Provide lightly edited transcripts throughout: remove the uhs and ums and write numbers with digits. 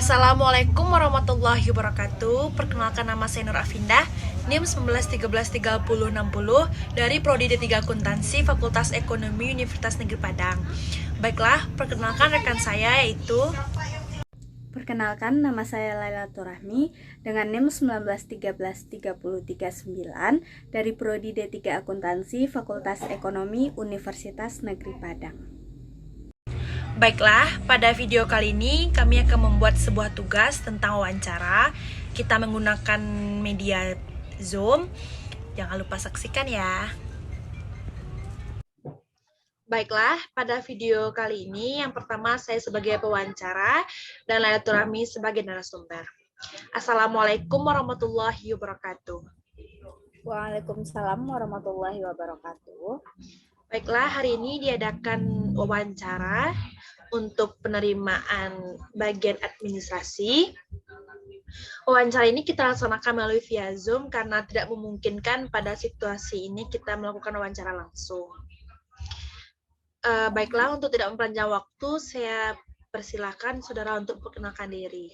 Assalamualaikum warahmatullahi wabarakatuh. Perkenalkan, nama saya Nur Afindah, NIM 19133060 dari Prodi D3 Akuntansi Fakultas Ekonomi Universitas Negeri Padang. Baiklah, perkenalkan rekan saya yaitu Perkenalkan, nama saya Lailatul Rahmi dengan NIM 19133039 dari Prodi D3 Akuntansi Fakultas Ekonomi Universitas Negeri Padang. Baiklah, pada video kali ini kami akan membuat sebuah tugas tentang wawancara. Kita menggunakan media Zoom. Jangan lupa saksikan ya. Baiklah, pada video kali ini yang pertama saya sebagai pewawancara dan Lailatul Rahmi sebagai narasumber. Assalamualaikum warahmatullahi wabarakatuh. Waalaikumsalam warahmatullahi wabarakatuh. Baiklah, hari ini diadakan wawancara untuk penerimaan bagian administrasi. Wawancara ini kita laksanakan melalui via Zoom karena tidak memungkinkan pada situasi ini kita melakukan wawancara langsung. Baiklah, untuk tidak mempanjang waktu, saya persilakan saudara untuk perkenalkan diri.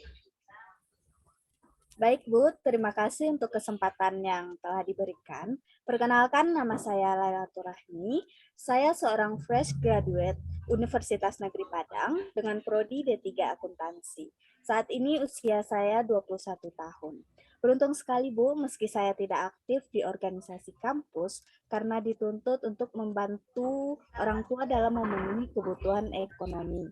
Baik Bu, terima kasih untuk kesempatan yang telah diberikan. Perkenalkan, nama saya Lailatul Rahmi. Saya seorang fresh graduate Universitas Negeri Padang dengan Prodi D3 Akuntansi. Saat ini usia saya 21 tahun. Beruntung sekali Bu, meski saya tidak aktif di organisasi kampus karena dituntut untuk membantu orang tua dalam memenuhi kebutuhan ekonomi.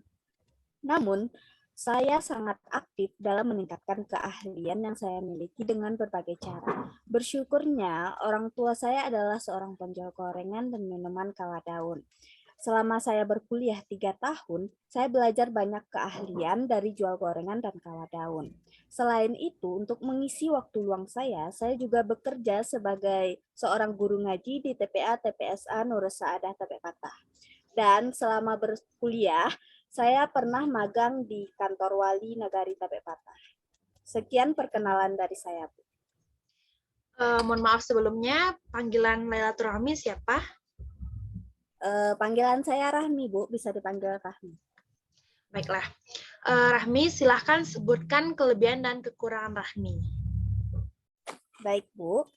Namun, saya sangat aktif dalam meningkatkan keahlian yang saya miliki dengan berbagai cara. Bersyukurnya, orang tua saya adalah seorang penjual gorengan dan minuman kala daun. Selama saya berkuliah 3 tahun, saya belajar banyak keahlian dari jual gorengan dan kala daun. Selain itu, untuk mengisi waktu luang saya juga bekerja sebagai seorang guru ngaji di TPA TPSA Nurus Saadah TP Patah. Dan selama berkuliah, saya pernah magang di kantor wali Nagari Tabe Patah. Sekian perkenalan dari saya, Bu. Mohon maaf sebelumnya, panggilan Lailatul Rahmi siapa? Panggilan saya Rahmi, Bu. Bisa dipanggil Rahmi. Baiklah. Rahmi, silahkan sebutkan kelebihan dan kekurangan Rahmi. Baik, Bu.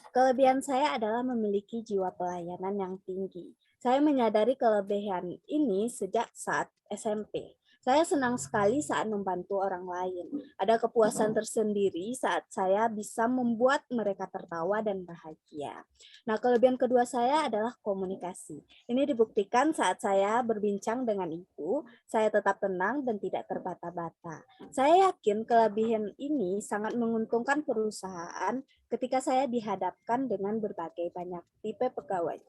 Kelebihan saya adalah memiliki jiwa pelayanan yang tinggi. Saya menyadari kelebihan ini sejak saat SMP. Saya senang sekali saat membantu orang lain. Ada kepuasan tersendiri saat saya bisa membuat mereka tertawa dan bahagia. Nah, kelebihan kedua saya adalah komunikasi. Ini dibuktikan saat saya berbincang dengan ibu, saya tetap tenang dan tidak terbata-bata. Saya yakin kelebihan ini sangat menguntungkan perusahaan ketika saya dihadapkan dengan berbagai banyak tipe pegawai.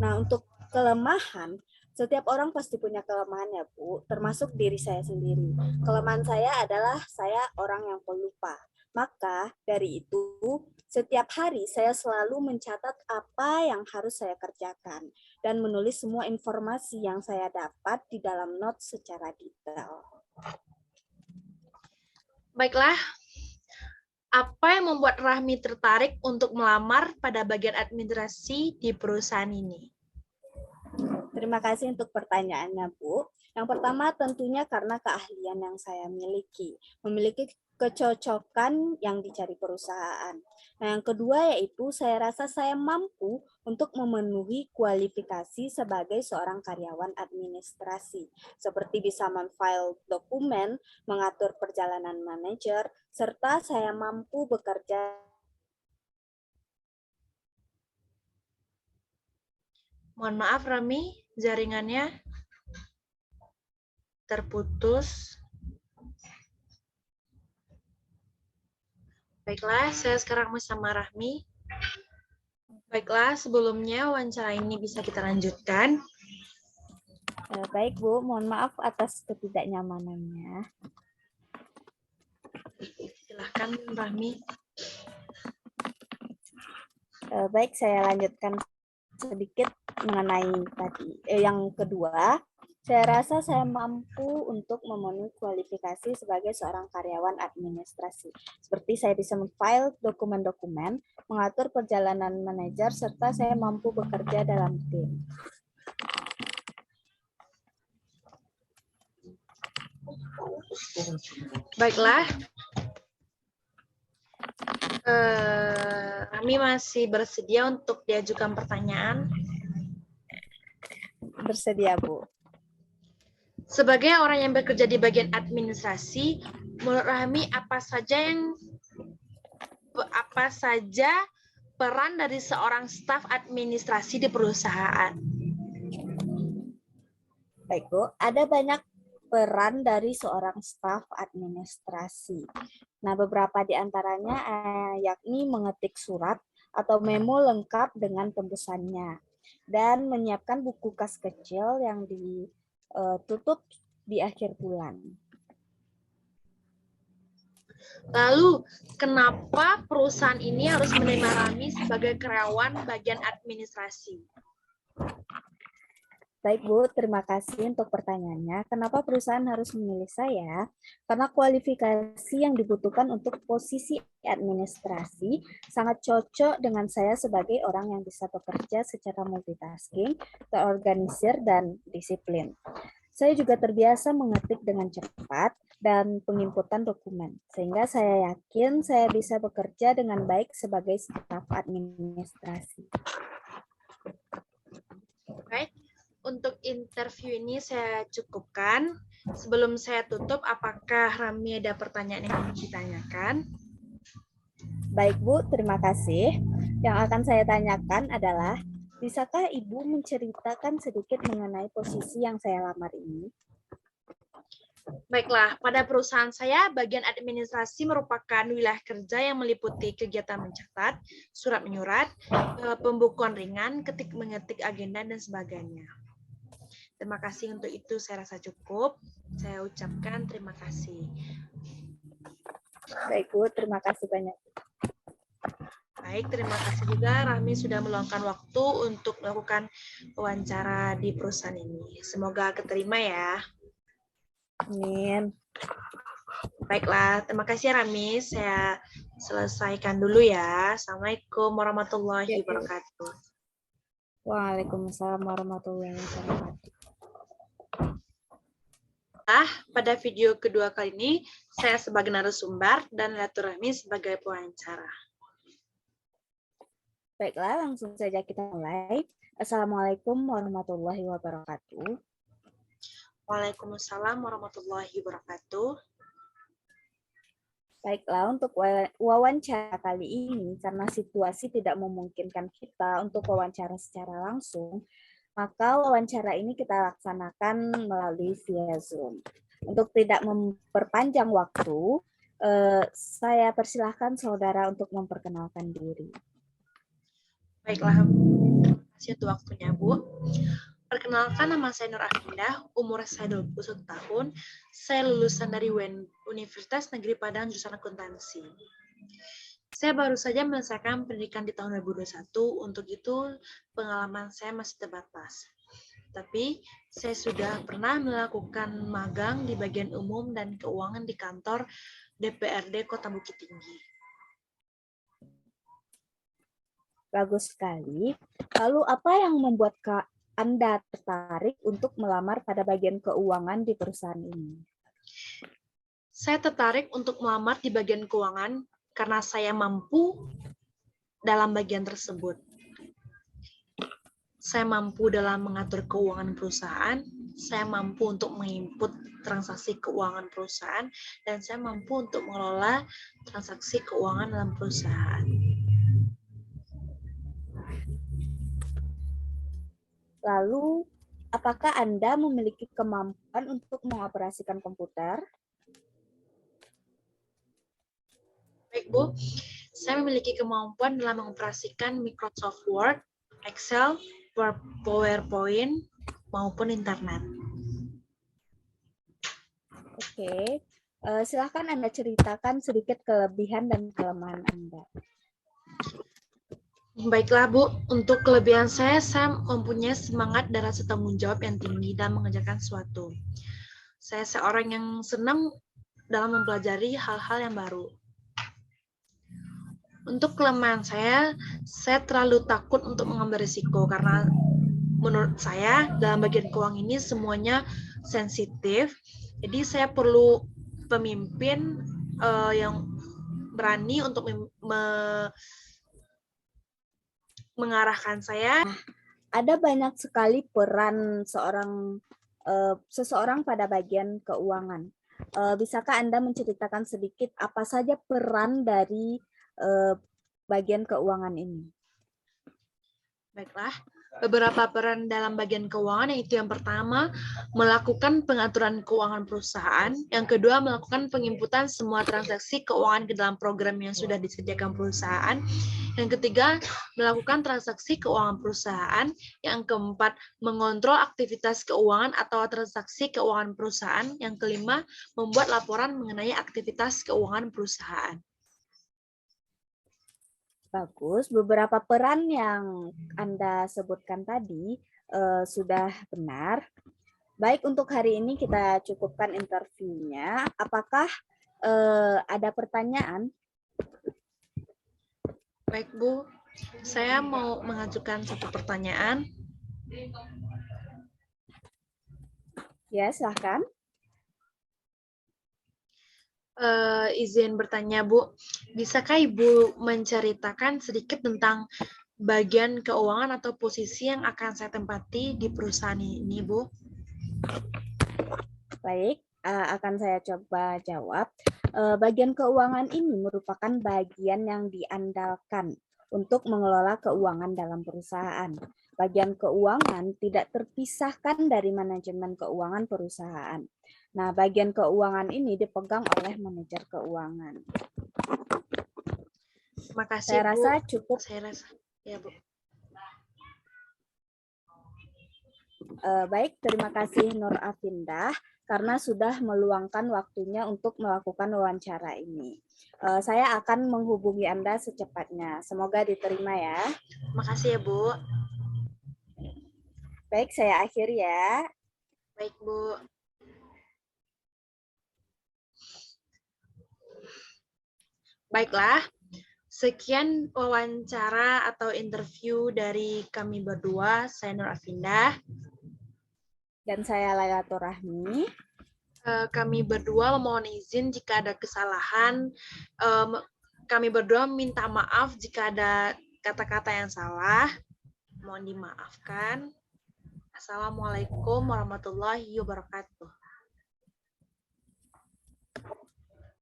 Nah, untuk kelemahan, setiap orang pasti punya kelemahan ya Bu, termasuk diri saya sendiri. Kelemahan saya adalah saya orang yang pelupa. Maka dari itu, setiap hari saya selalu mencatat apa yang harus saya kerjakan dan menulis semua informasi yang saya dapat di dalam notes secara detail. Baiklah, apa yang membuat Rahmi tertarik untuk melamar pada bagian administrasi di perusahaan ini? Terima kasih untuk pertanyaannya, Bu. Yang pertama tentunya karena keahlian yang saya miliki, memiliki kecocokan yang dicari perusahaan. Nah, yang kedua yaitu saya rasa saya mampu untuk memenuhi kualifikasi sebagai seorang karyawan administrasi, seperti bisa memfile dokumen, mengatur perjalanan manajer, serta saya mampu bekerja. Mohon maaf, Rami, jaringannya terputus. Baiklah, saya sekarang bersama Rahmi. Baiklah, sebelumnya wawancara ini bisa kita lanjutkan. Baik, Bu. Mohon maaf atas ketidaknyamanannya. Silahkan, Rahmi. Baik, saya lanjutkan sedikit mengenai tadi. Yang kedua, saya rasa saya mampu untuk memenuhi kualifikasi sebagai seorang karyawan administrasi. Seperti saya bisa memfile dokumen-dokumen, mengatur perjalanan manajer, serta saya mampu bekerja dalam tim. Baiklah. Kami masih bersedia untuk diajukan pertanyaan. Bersedia, Bu. Sebagai orang yang bekerja di bagian administrasi, menurut Rahmi apa saja peran dari seorang staf administrasi di perusahaan? Baik, Bu. Ada banyak peran dari seorang staf administrasi. Nah, beberapa di antaranya yakni mengetik surat atau memo lengkap dengan tembusannya dan menyiapkan buku kas kecil yang ditutup di akhir bulan. Lalu, kenapa perusahaan ini harus menerima Rahmi sebagai karyawan bagian administrasi? Baik, Bu. Terima kasih untuk pertanyaannya. Kenapa perusahaan harus memilih saya? Karena kualifikasi yang dibutuhkan untuk posisi administrasi sangat cocok dengan saya sebagai orang yang bisa bekerja secara multitasking, terorganisir, dan disiplin. Saya juga terbiasa mengetik dengan cepat dan penginputan dokumen, sehingga saya yakin saya bisa bekerja dengan baik sebagai staf administrasi. Baik, untuk interview ini saya cukupkan. Sebelum saya tutup, apakah Rahmi ada pertanyaan yang ingin ditanyakan? Baik, Bu, terima kasih. Yang akan saya tanyakan adalah, bisakah Ibu menceritakan sedikit mengenai posisi yang saya lamar ini? Baiklah, pada perusahaan saya, bagian administrasi merupakan wilayah kerja yang meliputi kegiatan mencatat, surat menyurat, pembukuan ringan, ketik mengetik agenda, dan sebagainya. Terima kasih, untuk itu saya rasa cukup. Saya ucapkan terima kasih. Baik, Bu, terima kasih banyak. Baik, terima kasih juga Rahmi sudah meluangkan waktu untuk melakukan wawancara di perusahaan ini. Semoga keterima ya. Amin. Baiklah, terima kasih Rahmi. Saya selesaikan dulu ya. Assalamualaikum warahmatullahi wabarakatuh. Waalaikumsalam warahmatullahi wabarakatuh. Pada video kedua kali ini, saya sebagai narasumber dan Latur Rahmi sebagai pewawancara. Baiklah, langsung saja kita mulai. Assalamualaikum warahmatullahi wabarakatuh. Waalaikumsalam warahmatullahi wabarakatuh. Baiklah, untuk wawancara kali ini, karena situasi tidak memungkinkan kita untuk wawancara secara langsung, maka wawancara ini kita laksanakan melalui via Zoom. Untuk tidak memperpanjang waktu, saya persilahkan saudara untuk memperkenalkan diri. Baiklah, terima kasih untuk waktunya, Bu. Perkenalkan, nama saya Nur Afindah, umur saya 21 tahun, saya lulusan dari Universitas Negeri Padang jurusan akuntansi. Saya baru saja menyelesaikan pendidikan di tahun 2021, untuk itu pengalaman saya masih terbatas. Tapi saya sudah pernah melakukan magang di bagian umum dan keuangan di kantor DPRD Kota Bukit Tinggi. Bagus sekali. Lalu apa yang membuat Anda tertarik untuk melamar pada bagian keuangan di perusahaan ini? Saya tertarik untuk melamar di bagian keuangan karena saya mampu dalam bagian tersebut. Saya mampu dalam mengatur keuangan perusahaan, saya mampu untuk menginput transaksi keuangan perusahaan, dan saya mampu untuk mengelola transaksi keuangan dalam perusahaan. Lalu, apakah Anda memiliki kemampuan untuk mengoperasikan komputer? Baik, Bu. Saya memiliki kemampuan dalam mengoperasikan Microsoft Word, Excel, PowerPoint, maupun internet. Oke. Silakan Anda ceritakan sedikit kelebihan dan kelemahan Anda. Baiklah, Bu. Untuk kelebihan saya mempunyai semangat dan rasa tanggung jawab yang tinggi dalam mengerjakan sesuatu. Saya seorang yang senang dalam mempelajari hal-hal yang baru. Untuk kelemahan saya terlalu takut untuk mengambil risiko karena menurut saya dalam bagian keuangan ini semuanya sensitif. Jadi saya perlu pemimpin yang berani untuk mengarahkan saya. Ada banyak sekali peran seseorang pada bagian keuangan. Bisakah Anda menceritakan sedikit apa saja peran dari bagian keuangan ini? Baiklah, beberapa peran dalam bagian keuangan, yaitu yang pertama, melakukan pengaturan keuangan perusahaan. Yang kedua, melakukan penginputan semua transaksi keuangan ke dalam program yang sudah disediakan perusahaan. Yang ketiga, melakukan transaksi keuangan perusahaan. Yang keempat, mengontrol aktivitas keuangan atau transaksi keuangan perusahaan. Yang kelima, membuat laporan mengenai aktivitas keuangan perusahaan. Bagus, beberapa peran yang Anda sebutkan tadi sudah benar. Baik, untuk hari ini kita cukupkan interviewnya. Apakah ada pertanyaan? Baik, Bu. Saya mau mengajukan satu pertanyaan. Ya, silahkan. Izin bertanya, Bu. Bisakah Ibu menceritakan sedikit tentang bagian keuangan atau posisi yang akan saya tempati di perusahaan ini, Bu? Baik, akan saya coba jawab. Bagian keuangan ini merupakan bagian yang diandalkan untuk mengelola keuangan dalam perusahaan. Bagian keuangan tidak terpisahkan dari manajemen keuangan perusahaan. Nah, bagian keuangan ini dipegang oleh manajer keuangan. Terima kasih, Saya Bu. rasa cukup. Saya rasa, ya, Bu. Baik, terima kasih Nur Afindah karena sudah meluangkan waktunya untuk melakukan wawancara ini. Saya akan menghubungi Anda secepatnya. Semoga diterima ya. Terima kasih ya, Bu. Baik, saya akhiri ya. Baik, Bu. Baiklah, sekian wawancara atau interview dari kami berdua. Saya Nur Afindah. Dan saya Lailatul Rahmi. Kami berdua memohon izin jika ada kesalahan. Kami berdua minta maaf jika ada kata-kata yang salah. Mohon dimaafkan. Assalamualaikum warahmatullahi wabarakatuh.